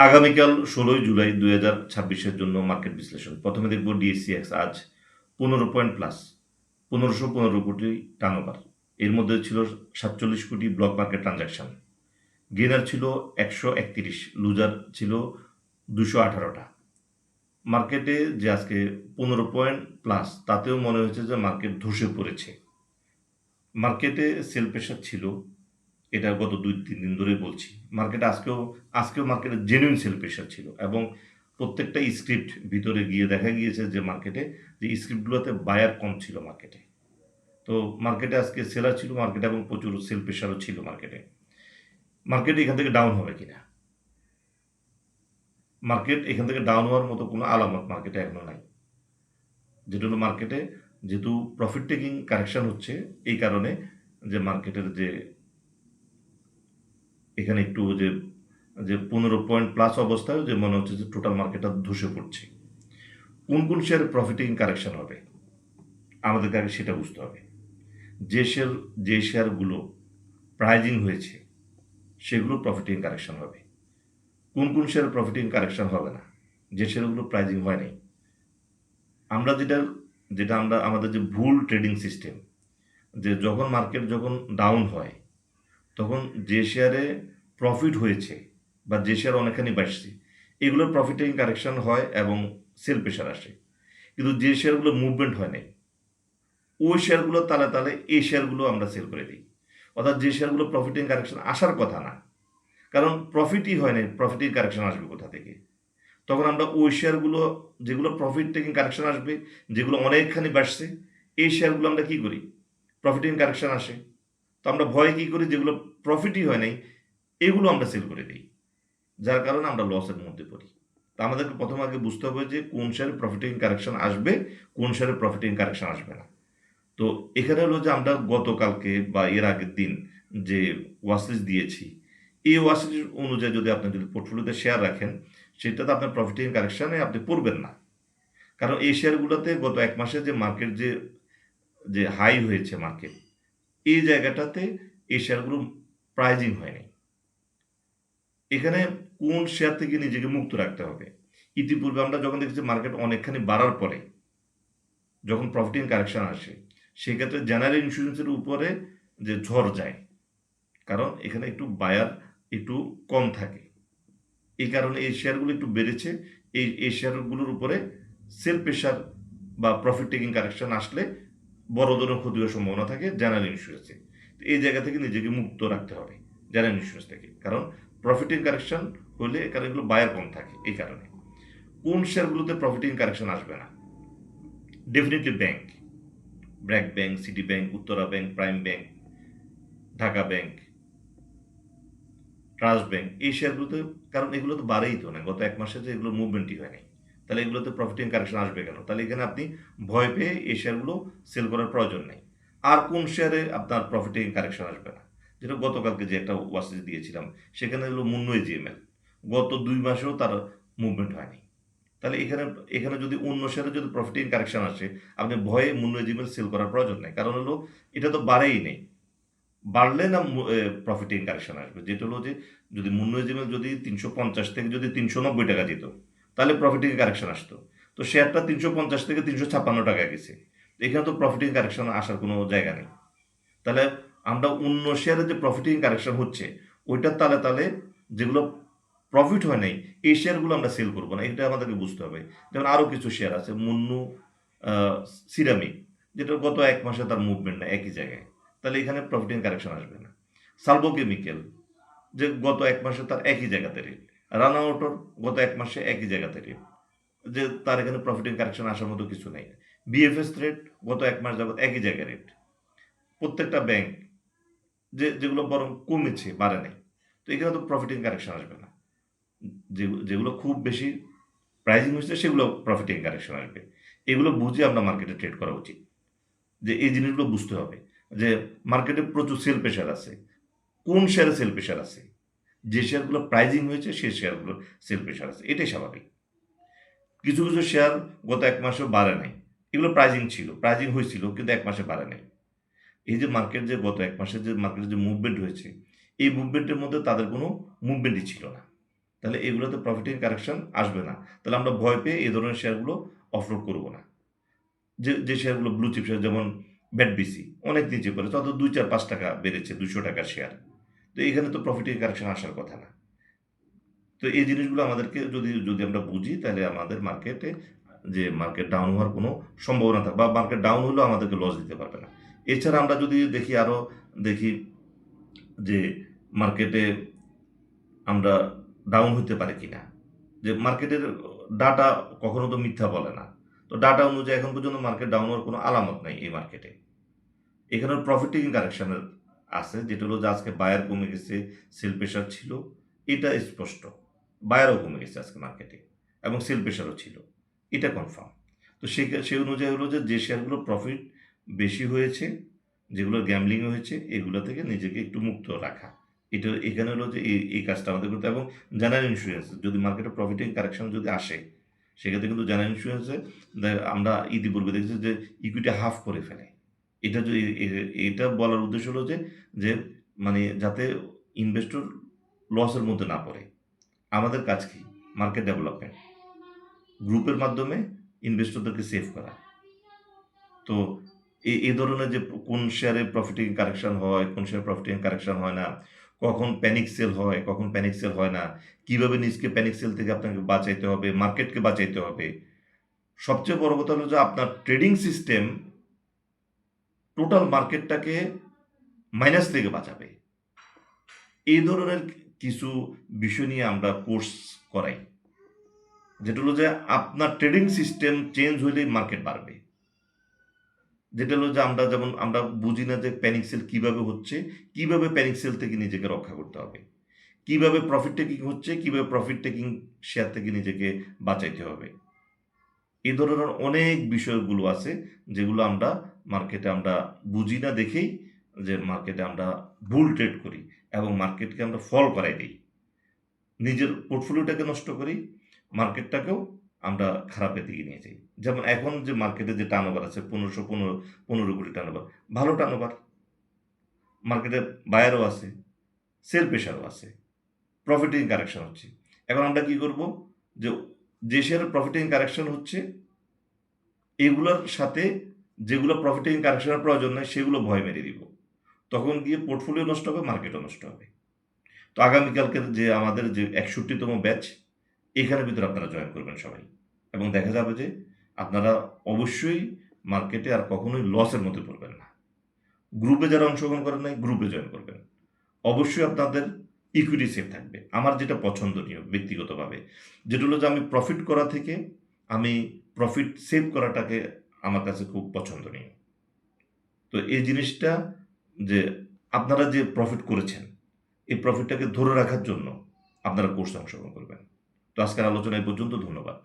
আগামীকাল ১৬ জুলাই ২০২৬-এর জন্য মার্কেট বিশ্লেষণ। প্রথমে দেখব ডিএসইএক্স আজ ১৫ পয়েন্ট প্লাস ১৫১৫ কোটি টার্নওভার। এর মধ্যে ছিল ৪৭ কোটি ব্লক মার্কেট ট্রানজাকশন। গেনার ছিল ১৩১, লুজার ছিল ২১৮টা। মার্কেটে যে আজকে ১৫ পয়েন্ট প্লাস, তাতেও মনে হয়েছে যে মার্কেট ধসে পড়েছে। মার্কেটে সেল প্রেশার ছিল, এটা গত ২-৩ দিন ধরেই বলছি। মার্কেটে আজকেও মার্কেটে জেনুইন সেল প্রেশার ছিল এবং প্রত্যেকটা স্ক্রিপ্ট ভিতরে গিয়ে দেখা গিয়েছে যে মার্কেটে যে স্ক্রিপ্টগুলোতে বায়ার কম ছিল মার্কেটে। তো মার্কেটে আজকে সেলার ছিল মার্কেটে এবং প্রচুর সেল প্রেশারও ছিল মার্কেটে। মার্কেট এখান থেকে ডাউন হবে কিনা? মার্কেট এখান থেকে ডাউন হওয়ার মতো কোনো আলামত মার্কেটে এখনো নাই। যেটা হলো মার্কেটে যেহেতু প্রফিট টেকিং কারেকশন হচ্ছে, এই কারণে যে মার্কেটের যে এখানে একটু যে ১৫ পয়েন্ট প্লাস অবস্থায় যে মনে হচ্ছে যে টোটাল মার্কেটটা ধসে পড়ছে। কোন কোন শেয়ারে প্রফিটিং কারেকশন হবে আমাদেরকে আগে সেটা বুঝতে হবে। যে শেয়ারগুলো প্রাইজিং হয়েছে সেগুলো প্রফিটিং কারেকশন হবে। কোন কোন শেয়ারে প্রফিটিং কারেকশন হবে না? যে শেয়ারগুলো প্রাইজিং হয় নাই। আমরা যেটা আমরা আমাদের যে ভুল ট্রেডিং সিস্টেম, যে যখন মার্কেট যখন ডাউন হয় তখন যে শেয়ারে প্রফিট হয়েছে বা যে শেয়ার অনেকখানি বাড়ছে, এগুলোর প্রফিটিং কারেকশন হয় এবং সেল প্রেশার আসে। কিন্তু যে শেয়ারগুলো মুভমেন্ট হয় নাই, ওই শেয়ারগুলো তালে তালে এই শেয়ারগুলো আমরা সেল করে দিই। অর্থাৎ যে শেয়ারগুলো প্রফিটিং কারেকশন আসার কথা না, কারণ প্রফিটই হয় নাই, প্রফিটিং কারেকশন আসবে কোথা থেকে? তখন আমরা ওই শেয়ারগুলো, যেগুলো প্রফিট টেকিং কারেকশন আসবে, যেগুলো অনেকখানি বাড়ছে, এই শেয়ারগুলো আমরা কি করি? প্রফিটিং কারেকশন আসে, তো আমরা ভয়ে কি করি? যেগুলো প্রফিটই হয় নাই এগুলো আমরা সেল করে দিই, যার কারণে আমরা লসের মধ্যে পড়ি। তা আমাদেরকে প্রথম আগে বুঝতে হবে যে কোন শেয়ারে প্রফিটিং কারেকশন আসবে, কোন শেয়ারে প্রফিটিং কারেকশন আসবে না। তো এখানে হলো যে আমরা গতকালকে বা এর আগের দিন যে ওয়াচলিস্ট দিয়েছি, এই ওয়াচলিস্ট অনুযায়ী যদি আপনি পোর্টফোলিওতে শেয়ার রাখেন, সেটাতে আপনার প্রফিটিং কারেকশনে আপনি পড়বেন না। কারণ এই শেয়ারগুলোতে গত ১ মাসে যে মার্কেট যে হাই হয়েছে মার্কেট, এই জায়গাটাতে এই শেয়ারগুলো প্রাইজিং হয়নি। এখানে কোন শেয়ার থেকে নিজেকে মুক্ত রাখতে হবে? ইতিপূর্বে আমরা যখন দেখেছি মার্কেট অনেকখানি বাড়ার পরে যখন প্রফিটিং কারেকশন আসে, সেক্ষেত্রে জেনারেল ইন্স্যুরেন্সের উপরে যে ঝড় যায়, কারণ এখানে একটু বায়ার একটু কম থাকে। এই কারণে এই শেয়ারগুলো একটু বেড়েছে। এই শেয়ারগুলোর উপরে সেল প্রেশার বা প্রফিট টেকিং কারেকশন আসলে বড় ধরনের ক্ষতি হওয়ার সম্ভাবনা থাকে জেনারেল ইন্স্যুরেন্সে। এই জায়গা থেকে নিজেকে মুক্ত রাখতে হবে জেনারেল ইন্স্যুরেন্স থেকে, কারণ প্রফিটিং কারেকশন হলে কারণ এগুলো বায়ার কম থাকে। এই কারণে কোন শেয়ারগুলোতে প্রফিটিং কারেকশন আসবে না? Definitely bank, BRAC bank, city bank, Uttara bank, prime bank, Dhaka bank, trust bank, এই শেয়ারগুলোতে, কারণ এগুলো তো বাড়েই তো না, গত ১ মাসে যে এগুলো মুভমেন্টই হয় নাই, তাহলে এগুলোতে প্রফিটিং কারেকশন আসবে কেন? তাহলে এখানে আপনি ভয় পেয়ে এই শেয়ারগুলো সেল করার প্রয়োজন নেই। আর কোন শেয়ারে আপনার প্রফিটিং কারেকশন আসবে না? যেটা গতকালকে যে একটা ওয়াচলিস্ট দিয়েছিলাম, সেখানে হলো মুন্নই জিএমএল, গত ২ মাসেও তার মুভমেন্ট হয়নি। তাহলে এখানে এখানে যদি অন্য শেয়ারে যদি প্রফিটিং কারেকশন আসে, আপনি ভয়ে মুন্নই জিএমএল সেল করার প্রয়োজন নেই, কারণ হলো এটা তো বাড়েই নেই। বাড়লে না প্রফিটিং কারেকশন আসবে, যেটা হলো যে যদি মুন্নজিমের যদি ৩৫০ থেকে যদি ৩৯০ টাকা যেত, তাহলে প্রফিটিং কারেকশন আসতো। তো শেয়ারটা ৩৫০ থেকে ৩৫৬ টাকা গেছে, এখানে তো প্রফিটিং কারেকশন আসার কোনো জায়গা নেই। তাহলে আমরা অন্য শেয়ারে যে প্রফিটিং কারেকশন হচ্ছে, ওইটার তালে তালে যেগুলো প্রফিট হয় নাই, এই শেয়ারগুলো আমরা সেল করবো না, এটা আমাদেরকে বুঝতে হবে। যেমন আরও কিছু শেয়ার আছে, মুন্নু সিরামিক, যেটা গত ১ মাসে তার মুভমেন্ট নেই একই জায়গায়, তাহলে এখানে প্রফিটিং কারেকশন আসবে না। সালভো কেমিক্যাল, যে গত ১ মাসে তার একই জায়গাতে রেট। রানা মোটর গত ১ মাসে একই জায়গাতে রেট, যে তার এখানে প্রফিটিং কারেকশন আসার মতো কিছু নেই। বিএফএস রেট গত ১ মাস যাবত একই জায়গায় রেট। প্রত্যেকটা ব্যাংক যেগুলো বরং কমেছে, বাড়ে নাই, তো এখানে তো প্রফিটিং কারেকশন আসবে না। যেগুলো খুব বেশি প্রাইজিং হচ্ছে সেগুলো প্রফিটিং কারেকশন আসবে। এগুলো বুঝে আমরা মার্কেটে ট্রেড করা উচিত। যে এই জিনিসগুলো বুঝতে হবে যে মার্কেটে প্রচুর সেল প্রেশার আছে। কোন শেয়ারে সেল প্রেশার আছে? যে শেয়ারগুলো প্রাইজিং হয়েছে সেই শেয়ারগুলোর সেল প্রেশার আছে, এটাই স্বাভাবিক। কিছু কিছু শেয়ার গত ১ মাসেও বাড়ে নাই, এগুলো প্রাইজিং ছিল, প্রাইজিং হয়েছিল কিন্তু ১ মাসে বাড়ে নাই। এই যে মার্কেট যে গত ১ মাসে যে মার্কেটের যে মুভমেন্ট হয়েছে, এই মুভমেন্টের মধ্যে তাদের কোনো মুভমেন্টই ছিল না। তাহলে এগুলোতে প্রফিটিং কারেকশন আসবে না। তাহলে আমরা ভয় পেয়ে এই ধরনের শেয়ারগুলো অফলোড করব না। যে শেয়ারগুলো ব্লু চিপ শেয়ার যেমন ব্যাটবিসি অনেক নিচে পড়ে তত 2, 4, 5 টাকা বেড়েছে 200 টাকার শেয়ার। তো এখানে তো প্রফিটিং কারেকশন আসার কথা না। তো এই জিনিসগুলো আমাদেরকে যদি যদি আমরা বুঝি তাহলে আমাদের মার্কেটে যে মার্কেট ডাউন হওয়ার কোনো সম্ভাবনা থাকে বা মার্কেট ডাউন হলেও আমাদেরকে লস দিতে পারবে না। এছাড়া আমরা যদি দেখি আরও দেখি যে মার্কেটে আমরা ডাউন হতে পারে কিনা, যে মার্কেটের ডাটা কখনো তো মিথ্যা বলে না। তো ডাটা অনুযায়ী এখন পর্যন্ত মার্কেট ডাউন হওয়ার কোনো আলামত নাই এই মার্কেটে। এখানে প্রফিটিং কারেকশনের আছে, যেটা হলো যে আজকে বায়ার কমে গেছে, সেল প্রেশার ছিল, এটা স্পষ্ট। বায়ারও কমে গেছে আজকে মার্কেটে এবং সেল প্রেশারও ছিল, এটা কনফার্ম। তো সেই অনুযায়ী হলো যে শেয়ারগুলো প্রফিট বেশি হয়েছে, যেগুলো গ্যামলিং হয়েছে, এগুলো থেকে নিজেকে একটু মুক্ত রাখা। এটা এখানে হলো যে এই কাজটা আমাদের করতে, এবং জেনারেল ইন্স্যুরেন্স যদি মার্কেটে প্রফিটিং কারেকশন যদি আসে, সেক্ষেত্রে কিন্তু জেনারেল ইন্স্যুরেন্সে আমরা ইতিপূর্বে দেখেছি যে ইকুইটি হাফ করে ফেলে। এটা যদি এটা বলার উদ্দেশ্য হলো যে যে মানে যাতে ইনভেস্টর লসের মধ্যে না পড়ে। আমাদের কাজ কি? মার্কেট ডেভেলপমেন্ট, গ্রুপের মাধ্যমে ইনভেস্টরদেরকে সেভ করা। তো এই ধরনের যে কোন শেয়ারে প্রফিটিং কারেকশন হয়, কোন শেয়ারে প্রফিটিং কারেকশন হয় না, কখন প্যানিক সেল হয়, কখন প্যানিক সেল হয় না, কিভাবে নিজকে প্যানিক সেল থেকে আপনাকে বাঁচাইতে হবে, মার্কেটকে বাঁচাইতে হবে। সবচেয়ে বড় কথা হলো যে আপনার ট্রেডিং সিস্টেম টোটাল মার্কেটটাকে মাইনাস থেকে বাঁচাবে। এই ধরনের কিছু বিষয় নিয়ে আমরা কোর্স করাই, যেটা হলো যে আপনার ট্রেডিং সিস্টেম চেঞ্জ হইলেই মার্কেট বাড়বে। যেটা হলো যে আমরা যেমন আমরা বুঝি না যে প্যানিক সেল কীভাবে হচ্ছে, কীভাবে প্যানিক সেল থেকে নিজেকে রক্ষা করতে হবে, কীভাবে প্রফিট টেকিং হচ্ছে, কীভাবে প্রফিট টেকিং শেয়ার থেকে নিজেকে বাঁচাইতে হবে। এই ধরনের অনেক বিষয়গুলো আছে যেগুলো আমরা মার্কেটে আমরা বুঝি না দেখেই যে মার্কেটে আমরা ভুল ট্রেড করি এবং মার্কেটকে আমরা ফল করাই দিই, নিজের পোর্টফোলিওটাকে নষ্ট করি, মার্কেটটাকেও আমরা খারাপের দিকে নিয়ে যাই। যেমন এখন যে মার্কেটে যে টার্নওভার আছে 1515 কোটি টার্নওভার, ভালো টার্নওভার, মার্কেটে বায়ারও আছে, সেল প্রেশারও আছে, প্রফিটিং কারেকশন হচ্ছে। এখন আমরা কি করব, যে যে শেয়ারের প্রফিটিং কারেকশন হচ্ছে এগুলোর সাথে যেগুলো প্রফিটিং কারেকশনের প্রয়োজন নেই সেগুলো ভয় মেরে দিব, তখন গিয়ে পোর্টফোলিও নষ্ট হবে, মার্কেটও নষ্ট হবে। তো আগামীকালকের যে আমাদের যে 61তম ব্যাচ, এখানের ভিতরে আপনারা জয়েন করবেন সবাই, এবং দেখা যাবে যে আপনারা অবশ্যই মার্কেটে আর কখনোই লসের মধ্যে পড়বেন না। গ্রুপে যারা অংশগ্রহণ করেন নাই, গ্রুপে জয়েন করবেন। অবশ্যই আপনাদের ইকুইটি সেভ থাকবে। আমার যেটা পছন্দনীয় ব্যক্তিগতভাবে, যেটা হলো যে আমি প্রফিট করা থেকে আমি প্রফিট সেভ করাটাকে আমার কাছে খুব পছন্দনীয়। তো এই জিনিসটা যে আপনারা যে প্রফিট করেছেন, এই প্রফিটটাকে ধরে রাখার জন্য আপনারা কোর্সে অংশগ্রহণ করবেন। তো আজকের আলোচনা এই পর্যন্ত। ধন্যবাদ।